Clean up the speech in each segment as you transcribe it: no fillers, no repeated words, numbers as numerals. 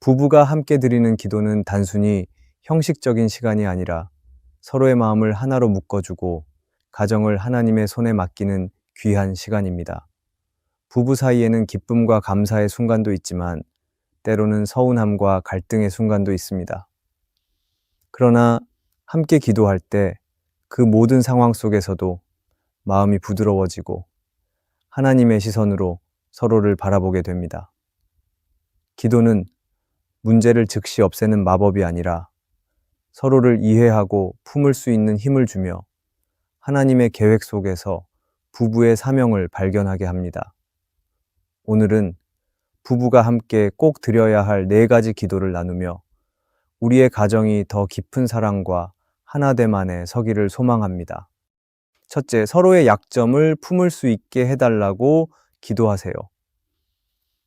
부부가 함께 드리는 기도는 단순히 형식적인 시간이 아니라 서로의 마음을 하나로 묶어주고 가정을 하나님의 손에 맡기는 귀한 시간입니다. 부부 사이에는 기쁨과 감사의 순간도 있지만 때로는 서운함과 갈등의 순간도 있습니다. 그러나 함께 기도할 때 그 모든 상황 속에서도 마음이 부드러워지고 하나님의 시선으로 서로를 바라보게 됩니다. 기도는 문제를 즉시 없애는 마법이 아니라 서로를 이해하고 품을 수 있는 힘을 주며 하나님의 계획 속에서 부부의 사명을 발견하게 합니다. 오늘은 부부가 함께 꼭 드려야 할 4가지 기도를 나누며 우리의 가정이 더 깊은 사랑과 하나됨 안에 서기를 소망합니다. 첫째, 서로의 약점을 품을 수 있게 해달라고 기도하세요.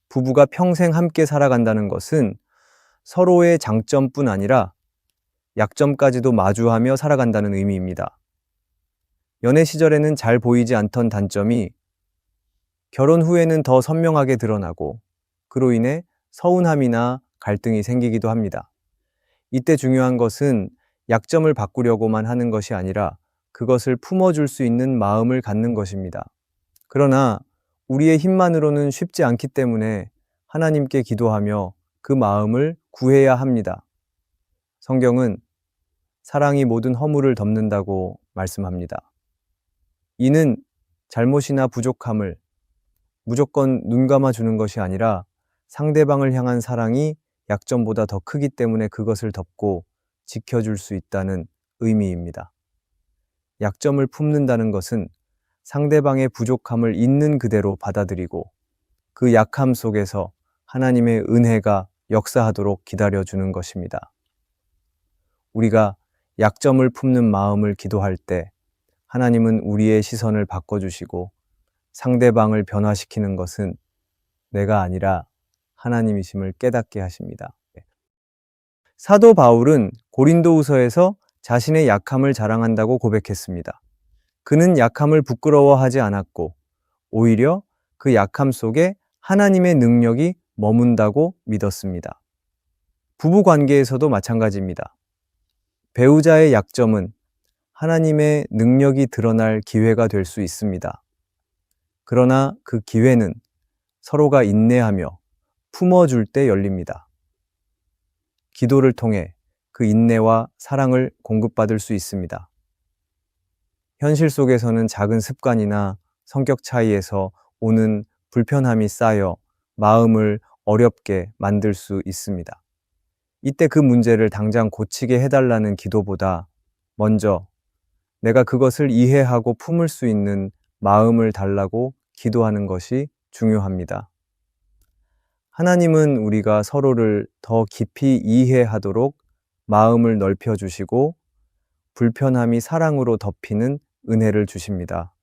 부부가 평생 함께 살아간다는 것은 서로의 장점뿐 아니라 약점까지도 마주하며 살아간다는 의미입니다. 연애 시절에는 잘 보이지 않던 단점이 결혼 후에는 더 선명하게 드러나고 그로 인해 서운함이나 갈등이 생기기도 합니다. 이때 중요한 것은 약점을 바꾸려고만 하는 것이 아니라 그것을 품어줄 수 있는 마음을 갖는 것입니다. 그러나 우리의 힘만으로는 쉽지 않기 때문에 하나님께 기도하며 그 마음을 구해야 합니다. 성경은 사랑이 모든 허물을 덮는다고 말씀합니다. 이는 잘못이나 부족함을 무조건 눈 감아주는 것이 아니라 상대방을 향한 사랑이 약점보다 더 크기 때문에 그것을 덮고 지켜줄 수 있다는 의미입니다. 약점을 품는다는 것은 상대방의 부족함을 있는 그대로 받아들이고 그 약함 속에서 하나님의 은혜가 역사하도록 기다려주는 것입니다. 우리가 약점을 품는 마음을 기도할 때 하나님은 우리의 시선을 바꿔주시고 상대방을 변화시키는 것은 내가 아니라 하나님이심을 깨닫게 하십니다. 사도 바울은 고린도후서에서 자신의 약함을 자랑한다고 고백했습니다. 그는 약함을 부끄러워하지 않았고 오히려 그 약함 속에 하나님의 능력이 머문다고 믿었습니다. 부부 관계에서도 마찬가지입니다. 배우자의 약점은 하나님의 능력이 드러날 기회가 될 수 있습니다. 그러나 그 기회는 서로가 인내하며 품어줄 때 열립니다. 기도를 통해 그 인내와 사랑을 공급받을 수 있습니다. 현실 속에서는 작은 습관이나 성격 차이에서 오는 불편함이 쌓여 마음을 어렵게 만들 수 있습니다. 이때 그 문제를 당장 고치게 해달라는 기도보다 먼저 내가 그것을 이해하고 품을 수 있는 마음을 달라고 기도하는 것이 중요합니다. 하나님은 우리가 서로를 더 깊이 이해하도록 마음을 넓혀주시고 불편함이 사랑으로 덮이는 은혜를 주십니다.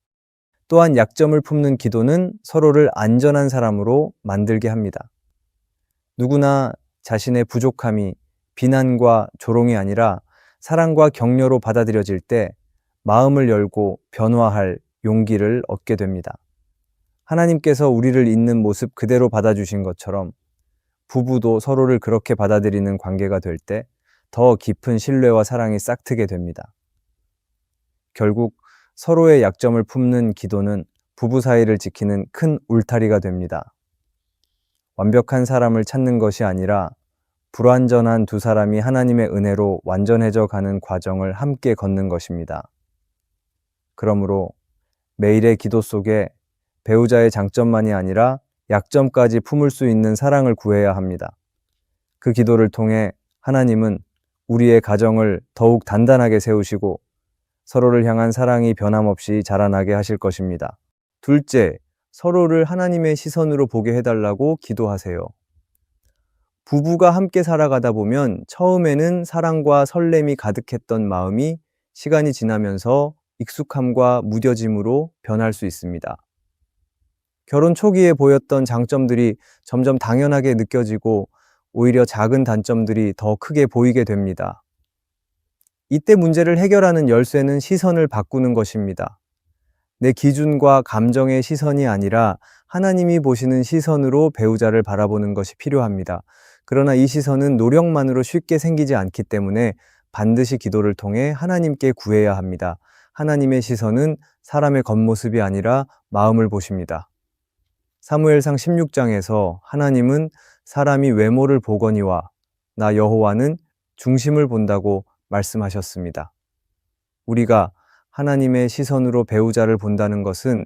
또한 약점을 품는 기도는 서로를 안전한 사람으로 만들게 합니다. 누구나 자신의 부족함이 비난과 조롱이 아니라 사랑과 격려로 받아들여질 때 마음을 열고 변화할 용기를 얻게 됩니다. 하나님께서 우리를 있는 모습 그대로 받아주신 것처럼 부부도 서로를 그렇게 받아들이는 관계가 될 때 더 깊은 신뢰와 사랑이 싹트게 됩니다. 결국 서로의 약점을 품는 기도는 부부 사이를 지키는 큰 울타리가 됩니다. 완벽한 사람을 찾는 것이 아니라 불완전한 두 사람이 하나님의 은혜로 완전해져 가는 과정을 함께 걷는 것입니다. 그러므로 매일의 기도 속에 배우자의 장점만이 아니라 약점까지 품을 수 있는 사랑을 구해야 합니다. 그 기도를 통해 하나님은 우리의 가정을 더욱 단단하게 세우시고 서로를 향한 사랑이 변함없이 자라나게 하실 것입니다. 둘째, 서로를 하나님의 시선으로 보게 해달라고 기도하세요. 부부가 함께 살아가다 보면 처음에는 사랑과 설렘이 가득했던 마음이 시간이 지나면서 익숙함과 무뎌짐으로 변할 수 있습니다. 결혼 초기에 보였던 장점들이 점점 당연하게 느껴지고 오히려 작은 단점들이 더 크게 보이게 됩니다. 이때 문제를 해결하는 열쇠는 시선을 바꾸는 것입니다. 내 기준과 감정의 시선이 아니라 하나님이 보시는 시선으로 배우자를 바라보는 것이 필요합니다. 그러나 이 시선은 노력만으로 쉽게 생기지 않기 때문에 반드시 기도를 통해 하나님께 구해야 합니다. 하나님의 시선은 사람의 겉모습이 아니라 마음을 보십니다. 사무엘상 16장에서 하나님은 사람이 외모를 보거니와 나 여호와는 중심을 본다고 말씀하셨습니다. 우리가 하나님의 시선으로 배우자를 본다는 것은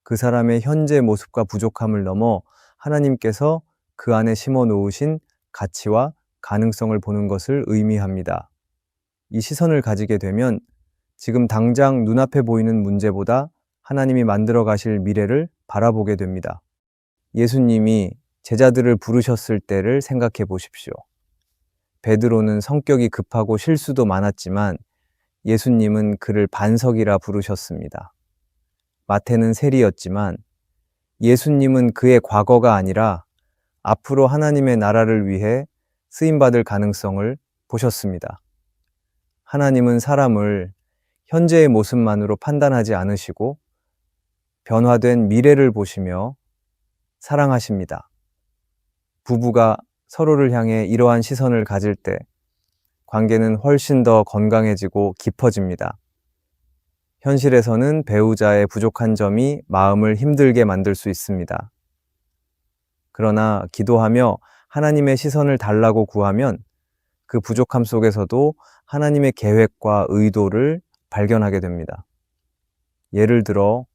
그 사람의 현재 모습과 부족함을 넘어 하나님께서 그 안에 심어 놓으신 가치와 가능성을 보는 것을 의미합니다. 이 시선을 가지게 되면 지금 당장 눈앞에 보이는 문제보다 하나님이 만들어 가실 미래를 바라보게 됩니다. 예수님이 제자들을 부르셨을 때를 생각해 보십시오. 베드로는 성격이 급하고 실수도 많았지만 예수님은 그를 반석이라 부르셨습니다. 마태는 세리였지만 예수님은 그의 과거가 아니라 앞으로 하나님의 나라를 위해 쓰임받을 가능성을 보셨습니다. 하나님은 사람을 현재의 모습만으로 판단하지 않으시고 변화된 미래를 보시며 사랑하십니다. 부부가 서로를 향해 이러한 시선을 가질 때 관계는 훨씬 더 건강해지고 깊어집니다. 현실에서는 배우자의 부족한 점이 마음을 힘들게 만들 수 있습니다. 그러나 기도하며 하나님의 시선을 달라고 구하면 그 부족함 속에서도 하나님의 계획과 의도를 발견하게 됩니다. 예를 들어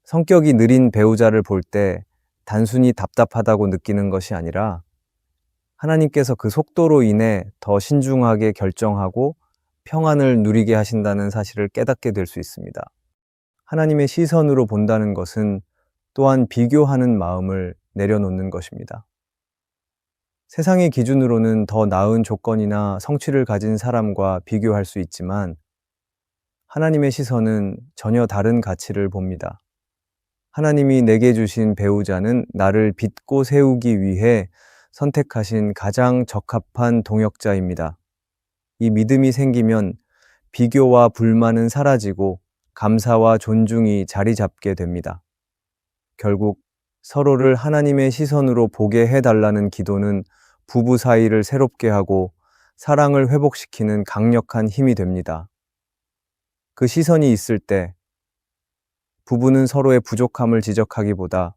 성격이 느린 배우자를 볼 때 단순히 답답하다고 느끼는 것이 아니라 하나님께서 그 속도로 인해 더 신중하게 결정하고 평안을 누리게 하신다는 사실을 깨닫게 될 수 있습니다. 하나님의 시선으로 본다는 것은 또한 비교하는 마음을 내려놓는 것입니다. 세상의 기준으로는 더 나은 조건이나 성취를 가진 사람과 비교할 수 있지만 하나님의 시선은 전혀 다른 가치를 봅니다. 하나님이 내게 주신 배우자는 나를 빚고 세우기 위해 선택하신 가장 적합한 동역자입니다. 이 믿음이 생기면 비교와 불만은 사라지고 감사와 존중이 자리 잡게 됩니다. 결국 서로를 하나님의 시선으로 보게 해달라는 기도는 부부 사이를 새롭게 하고 사랑을 회복시키는 강력한 힘이 됩니다. 그 시선이 있을 때 부부는 서로의 부족함을 지적하기보다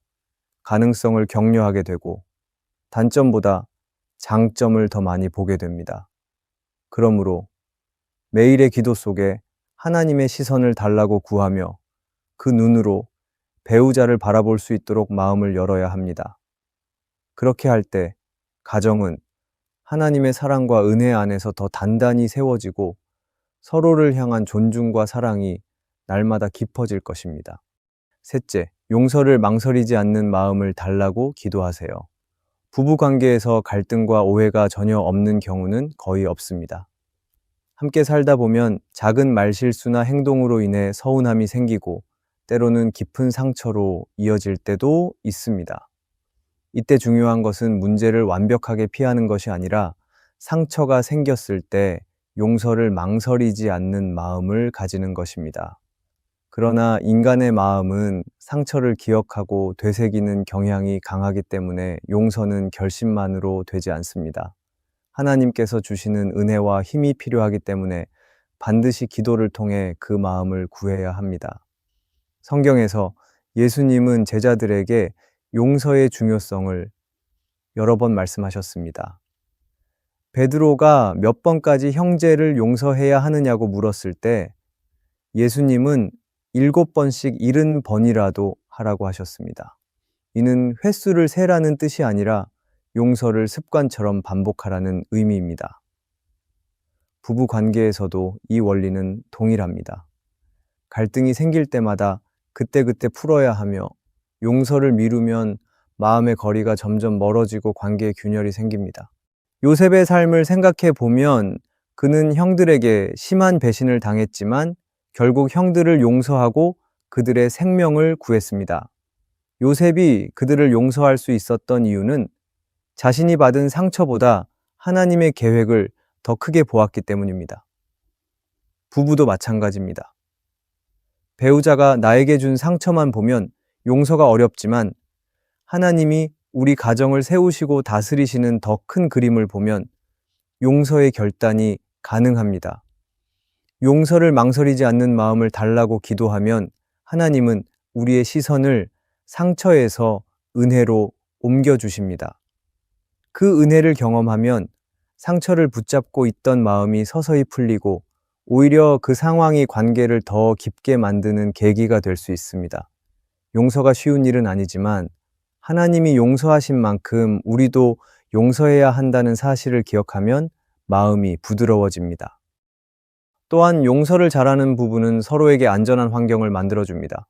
가능성을 격려하게 되고 단점보다 장점을 더 많이 보게 됩니다. 그러므로 매일의 기도 속에 하나님의 시선을 달라고 구하며 그 눈으로 배우자를 바라볼 수 있도록 마음을 열어야 합니다. 그렇게 할 때 가정은 하나님의 사랑과 은혜 안에서 더 단단히 세워지고 서로를 향한 존중과 사랑이 날마다 깊어질 것입니다. 셋째, 용서를 망설이지 않는 마음을 달라고 기도하세요. 부부 관계에서 갈등과 오해가 전혀 없는 경우는 거의 없습니다. 함께 살다 보면 작은 말실수나 행동으로 인해 서운함이 생기고 때로는 깊은 상처로 이어질 때도 있습니다. 이때 중요한 것은 문제를 완벽하게 피하는 것이 아니라 상처가 생겼을 때 용서를 망설이지 않는 마음을 가지는 것입니다. 그러나 인간의 마음은 상처를 기억하고 되새기는 경향이 강하기 때문에 용서는 결심만으로 되지 않습니다. 하나님께서 주시는 은혜와 힘이 필요하기 때문에 반드시 기도를 통해 그 마음을 구해야 합니다. 성경에서 예수님은 제자들에게 용서의 중요성을 여러 번 말씀하셨습니다. 베드로가 몇 번까지 형제를 용서해야 하느냐고 물었을 때 예수님은 7번씩 70번이라도 하라고 하셨습니다. 이는 횟수를 세라는 뜻이 아니라 용서를 습관처럼 반복하라는 의미입니다. 부부 관계에서도 이 원리는 동일합니다. 갈등이 생길 때마다 그때그때 풀어야 하며 용서를 미루면 마음의 거리가 점점 멀어지고 관계에 균열이 생깁니다. 요셉의 삶을 생각해 보면 그는 형들에게 심한 배신을 당했지만 결국 형들을 용서하고 그들의 생명을 구했습니다. 요셉이 그들을 용서할 수 있었던 이유는 자신이 받은 상처보다 하나님의 계획을 더 크게 보았기 때문입니다. 부부도 마찬가지입니다. 배우자가 나에게 준 상처만 보면 용서가 어렵지만 하나님이 우리 가정을 세우시고 다스리시는 더 큰 그림을 보면 용서의 결단이 가능합니다. 용서를 망설이지 않는 마음을 달라고 기도하면 하나님은 우리의 시선을 상처에서 은혜로 옮겨주십니다. 그 은혜를 경험하면 상처를 붙잡고 있던 마음이 서서히 풀리고 오히려 그 상황이 관계를 더 깊게 만드는 계기가 될 수 있습니다. 용서가 쉬운 일은 아니지만 하나님이 용서하신 만큼 우리도 용서해야 한다는 사실을 기억하면 마음이 부드러워집니다. 또한 용서를 잘하는 부부는 서로에게 안전한 환경을 만들어줍니다.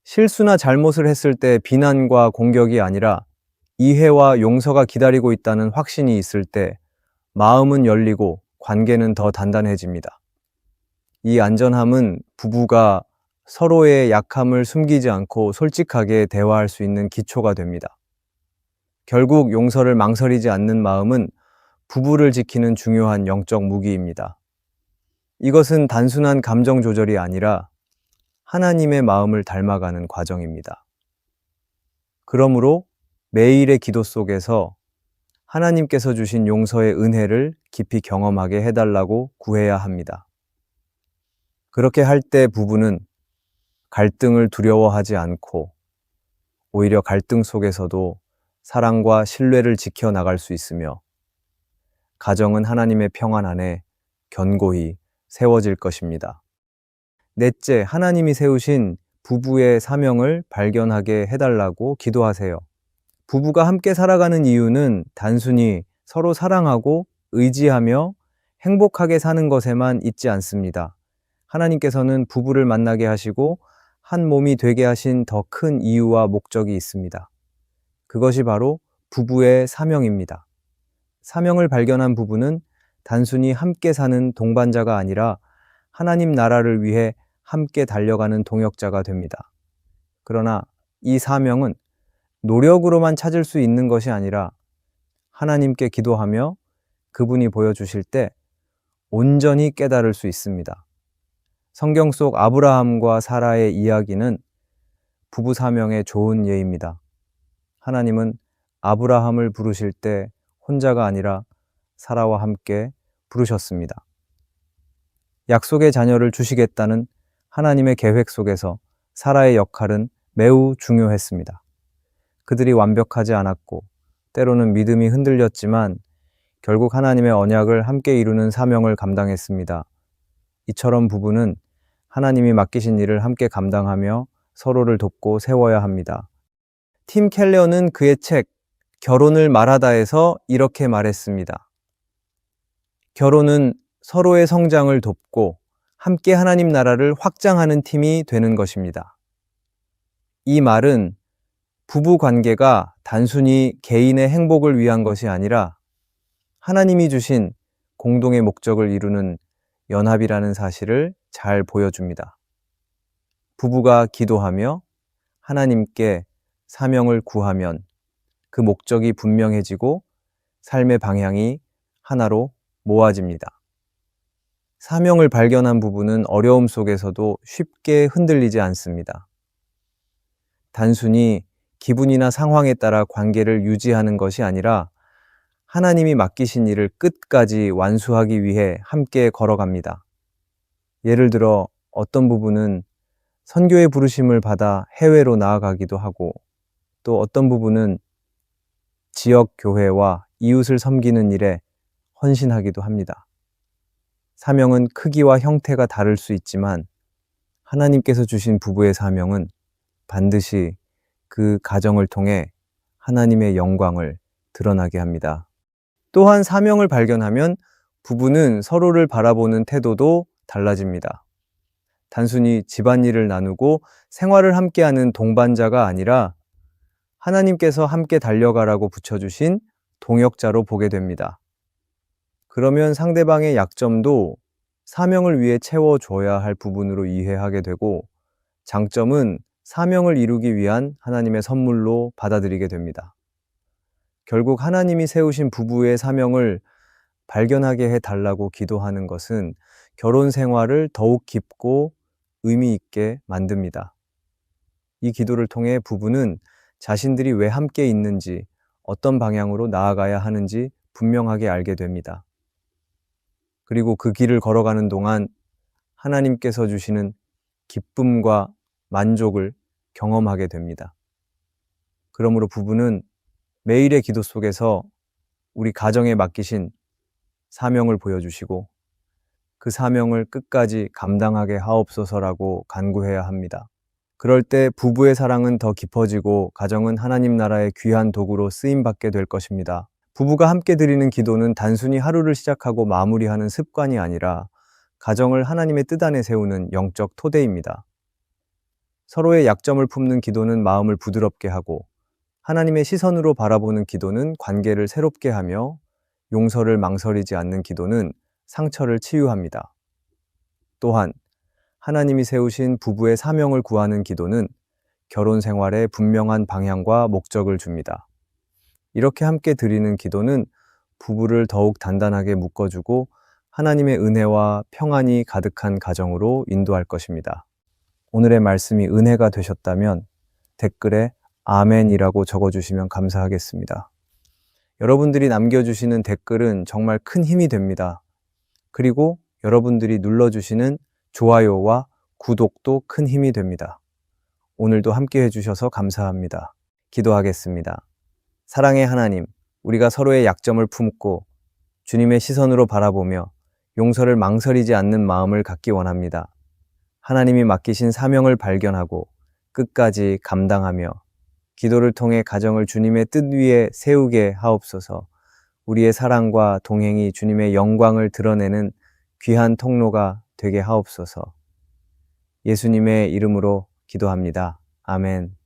실수나 잘못을 했을 때 비난과 공격이 아니라 이해와 용서가 기다리고 있다는 확신이 있을 때 마음은 열리고 관계는 더 단단해집니다. 이 안전함은 부부가 서로의 약함을 숨기지 않고 솔직하게 대화할 수 있는 기초가 됩니다. 결국 용서를 망설이지 않는 마음은 부부를 지키는 중요한 영적 무기입니다. 이것은 단순한 감정 조절이 아니라 하나님의 마음을 닮아가는 과정입니다. 그러므로 매일의 기도 속에서 하나님께서 주신 용서의 은혜를 깊이 경험하게 해달라고 구해야 합니다. 그렇게 할 때 부부는 갈등을 두려워하지 않고 오히려 갈등 속에서도 사랑과 신뢰를 지켜나갈 수 있으며 가정은 하나님의 평안 안에 견고히 세워질 것입니다. 넷째, 하나님이 세우신 부부의 사명을 발견하게 해달라고 기도하세요. 부부가 함께 살아가는 이유는 단순히 서로 사랑하고 의지하며 행복하게 사는 것에만 있지 않습니다. 하나님께서는 부부를 만나게 하시고 한 몸이 되게 하신 더 큰 이유와 목적이 있습니다. 그것이 바로 부부의 사명입니다. 사명을 발견한 부부는 단순히 함께 사는 동반자가 아니라 하나님 나라를 위해 함께 달려가는 동역자가 됩니다. 그러나 이 사명은 노력으로만 찾을 수 있는 것이 아니라 하나님께 기도하며 그분이 보여주실 때 온전히 깨달을 수 있습니다. 성경 속 아브라함과 사라의 이야기는 부부 사명의 좋은 예입니다. 하나님은 아브라함을 부르실 때 혼자가 아니라 사라와 함께 부르셨습니다. 약속의 자녀를 주시겠다는 하나님의 계획 속에서 사라의 역할은 매우 중요했습니다. 그들이 완벽하지 않았고 때로는 믿음이 흔들렸지만 결국 하나님의 언약을 함께 이루는 사명을 감당했습니다. 이처럼 부부는 하나님이 맡기신 일을 함께 감당하며 서로를 돕고 세워야 합니다. 팀 켈러는 그의 책 결혼을 말하다에서 이렇게 말했습니다. 결혼은 서로의 성장을 돕고 함께 하나님 나라를 확장하는 팀이 되는 것입니다. 이 말은 부부 관계가 단순히 개인의 행복을 위한 것이 아니라 하나님이 주신 공동의 목적을 이루는 연합이라는 사실을 잘 보여줍니다. 부부가 기도하며 하나님께 사명을 구하면 그 목적이 분명해지고 삶의 방향이 하나로 모아집니다. 사명을 발견한 부부는 어려움 속에서도 쉽게 흔들리지 않습니다. 단순히 기분이나 상황에 따라 관계를 유지하는 것이 아니라 하나님이 맡기신 일을 끝까지 완수하기 위해 함께 걸어갑니다. 예를 들어 어떤 부부는 선교의 부르심을 받아 해외로 나아가기도 하고 또 어떤 부부는 지역 교회와 이웃을 섬기는 일에 헌신하기도 합니다. 사명은 크기와 형태가 다를 수 있지만 하나님께서 주신 부부의 사명은 반드시 그 가정을 통해 하나님의 영광을 드러나게 합니다. 또한 사명을 발견하면 부부는 서로를 바라보는 태도도 달라집니다. 단순히 집안일을 나누고 생활을 함께하는 동반자가 아니라 하나님께서 함께 달려가라고 붙여주신 동역자로 보게 됩니다. 그러면 상대방의 약점도 사명을 위해 채워줘야 할 부분으로 이해하게 되고 장점은 사명을 이루기 위한 하나님의 선물로 받아들이게 됩니다. 결국 하나님이 세우신 부부의 사명을 발견하게 해달라고 기도하는 것은 결혼 생활을 더욱 깊고 의미 있게 만듭니다. 이 기도를 통해 부부는 자신들이 왜 함께 있는지, 어떤 방향으로 나아가야 하는지 분명하게 알게 됩니다. 그리고 그 길을 걸어가는 동안 하나님께서 주시는 기쁨과 만족을 경험하게 됩니다. 그러므로 부부는 매일의 기도 속에서 우리 가정에 맡기신 사명을 보여주시고 그 사명을 끝까지 감당하게 하옵소서라고 간구해야 합니다. 그럴 때 부부의 사랑은 더 깊어지고 가정은 하나님 나라의 귀한 도구로 쓰임받게 될 것입니다. 부부가 함께 드리는 기도는 단순히 하루를 시작하고 마무리하는 습관이 아니라 가정을 하나님의 뜻 안에 세우는 영적 토대입니다. 서로의 약점을 품는 기도는 마음을 부드럽게 하고 하나님의 시선으로 바라보는 기도는 관계를 새롭게 하며 용서를 망설이지 않는 기도는 상처를 치유합니다. 또한 하나님이 세우신 부부의 사명을 구하는 기도는 결혼 생활에 분명한 방향과 목적을 줍니다. 이렇게 함께 드리는 기도는 부부를 더욱 단단하게 묶어주고 하나님의 은혜와 평안이 가득한 가정으로 인도할 것입니다. 오늘의 말씀이 은혜가 되셨다면 댓글에 아멘이라고 적어주시면 감사하겠습니다. 여러분들이 남겨주시는 댓글은 정말 큰 힘이 됩니다. 그리고 여러분들이 눌러주시는 좋아요와 구독도 큰 힘이 됩니다. 오늘도 함께 해주셔서 감사합니다. 기도하겠습니다. 사랑의 하나님, 우리가 서로의 약점을 품고 주님의 시선으로 바라보며 용서를 망설이지 않는 마음을 갖기 원합니다. 하나님이 맡기신 사명을 발견하고 끝까지 감당하며 기도를 통해 가정을 주님의 뜻 위에 세우게 하옵소서. 우리의 사랑과 동행이 주님의 영광을 드러내는 귀한 통로가 되게 하옵소서. 예수님의 이름으로 기도합니다. 아멘.